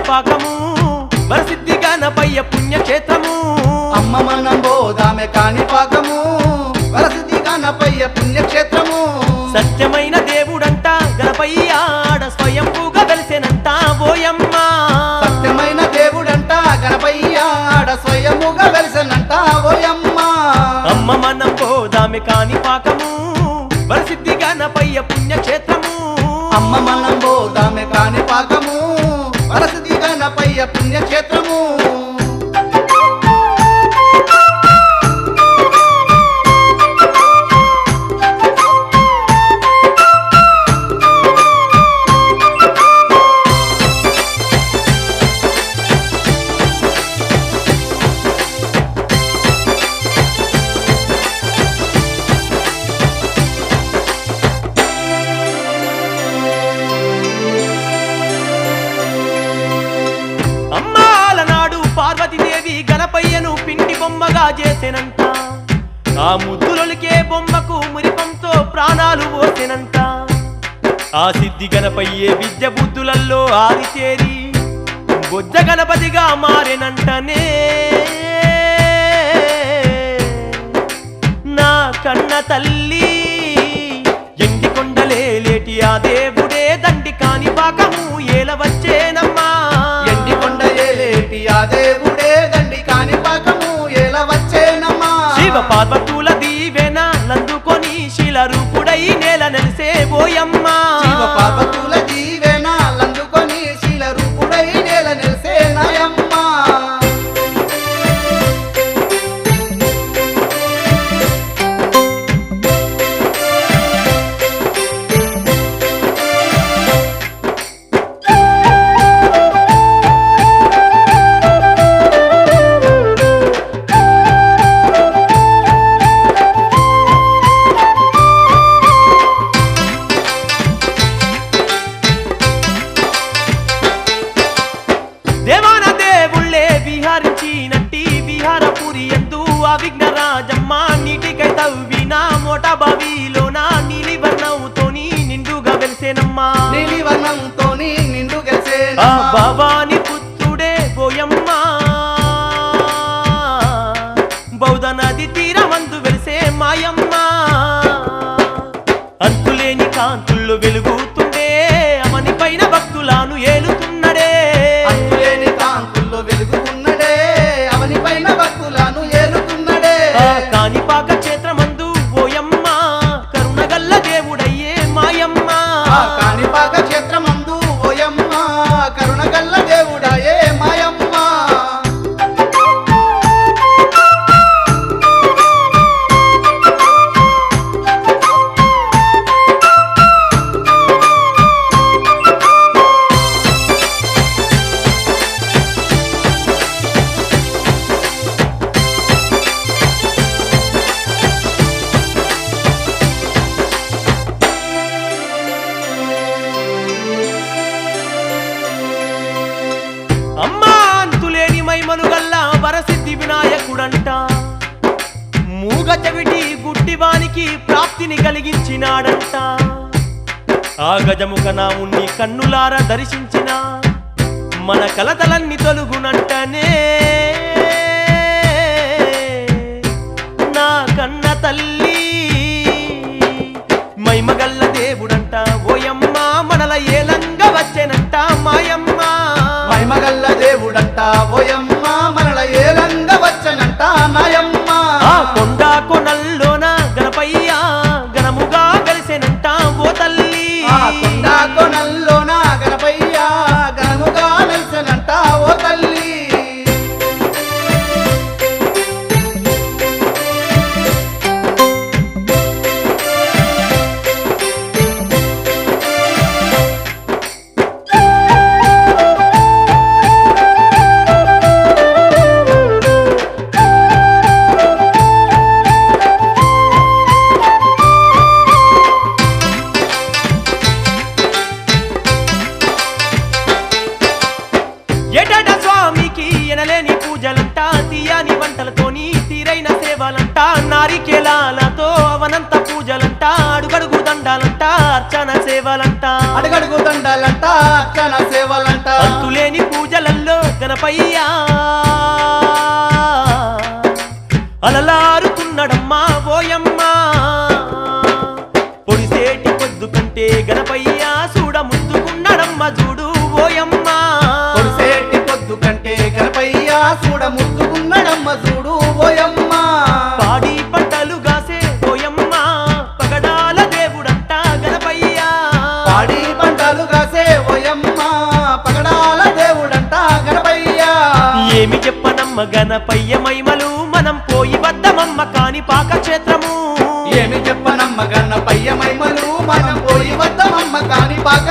కాణిపాకము వరసిద్ధి గణపయ్య పుణ్యక్షేత్రము అమ్మ మనం పోదామె కాణిపాకము వరసిద్ధి గణపయ్య పుణ్యక్షేత్రము సత్యమైన దేవుడంట గణపయ్య ఆడ స్వయంభూగా వెలిసెనంట ఓయమ్మ సత్యమైన దేవుడంట గణపయ్య ఆడ స్వయముగా వెలిసెనంట ఓయమ్మ అమ్మ మనం పోదామె కాణిపాకము వరసిద్ధి గణపయ్య పుణ్యక్షేత్రము అమ్మ మనం పోదామె కాణిపాకము వరసిద్ధి గణపయ్య పుణ్యక్షేత్రము పార్వతీదేవి గణపయ్యను పిండి బొమ్మగా చేసెనంట ఆ ముద్దులొలికే బొమ్మకు మురిపంతో ప్రాణాలు పోసెనంట ఆ సిద్ధి గణపయ్యే విద్య బుద్ధులల్లో ఆరితేరి బొజ్జ గణపతిగా మారెనంటనే నా కన్న తల్లి ఎండి కొండలే లేటి ఆ దేవుడే దండి కాణిపాకము ఏల వచ్చేనమ్మా ఎండి కొండ ఏలేటి ఆ దేవుడే దండి కాణిపాకము ఏల వచ్చేనమ్మా శివ పార్వతుల దీవెన నందుకొని శిలరూపుడై నేల నెలిసే ఓయమ్మా శివ పార్వతుల దీవెన లందుకొని శిలరూపుడై నేల నెలిసే నాయమ్మా విహరించినట్టి విహారపురి ఎందు ఆ విఘ్నరాజమ్మ నీటికై తవ్విన మోట బావిలోన నీలివర్ణంతోని నిండుగా వెలిసేనమ్మా నీలివర్ణంతోని నిండు గెలిసే ఆ భవాని పుత్రుడే ఓయమ్మ బౌద్ధ నది తీరమందు వెలిసే మాయమ్మ అంతులేని కాంతుల్లో వెలుగుతుండే అమని పైన భక్తులను ఏలుతున్నడే అంతులేని కాంతుల్లో వెలుగుతున్నడే అవని పైన భక్తులను ఏలుతున్నడే కాణిపాక క్షేత్రమందు ఓయమ్మ కరుణగల్ల దేవుడయ్యే మాయమ్మ కాణిపాక క్షేత్రమందు ఓయమ్మ కరుణగల్ల దేవుడాయే మాయమ్మ అమ్మా అంతులేని మైమలు గల్ల వరసిద్ధి వినాయకుడంట మూగ చెవిటి గుడ్డివానికి ప్రాప్తిని కలిగించినాడంట ఆ గజముఖ నాముణ్ణి కన్నులార దర్శించిన మన కలతలన్నీ తొలుగునంటనే నా కన్న తల్లి మైమగల్ల దేవుడంట ఓయమ్మ మనల ఏలంగా వచ్చేనంట మాయమ్మ మహిమగల్ల దేవుడంట ఓయమ్మ మనల ఏలంగా వచ్చనంట నాయమ్మ ఆ కొండ కొనల్లోన గణపయ్య గణముగా వెలిసెనంట ఓ తల్లి ఆ కొండ కొనల్లోన గణపయ్య గణముగా వెలిసెనంట ఓ తల్లి ఏటట స్వామికి ఎనలేని పూజలంట తీయని వంటలతోని తీరైన సేవలంట నారికేలాలతో అవనంత పూజలంట అడుగడుగు దండాలంట అర్చన సేవలంట అడుగడుగు దండాలంట అర్చన సేవలంట అంతులేని పూజ గణపయ్యా అలలారుతున్నడమ్మా ఓయమ్మా పొడిసేటి పొద్దు కంటే గణపయ్యా చూడ ముద్దుకున్నాడమ్మ చూడు ఓయమ్మా పొడిసేటి పొద్దు కంటే గణపయ్యా చూడ ముద్దుకున్నాడమ్మ చూడు ఓయమ్మ పాడి పంటలు గాసే ఓయమ్మా పగడాల దేవుడంట గణపయ్యా పాడి పంటలు కాసే ఓయమ్మ పగడాల దేవుడంట గణపయ్యా ఏమి చెప్పనమ్మ గణపయ్య మహిమలు మనం పోయి వద్దమమ్మ కాని పాక క్షేత్రము ఏమి చెప్పనమ్మ గణపయ్య మహిమలు మనం పోయి వద్దమమ్మ కాని పాక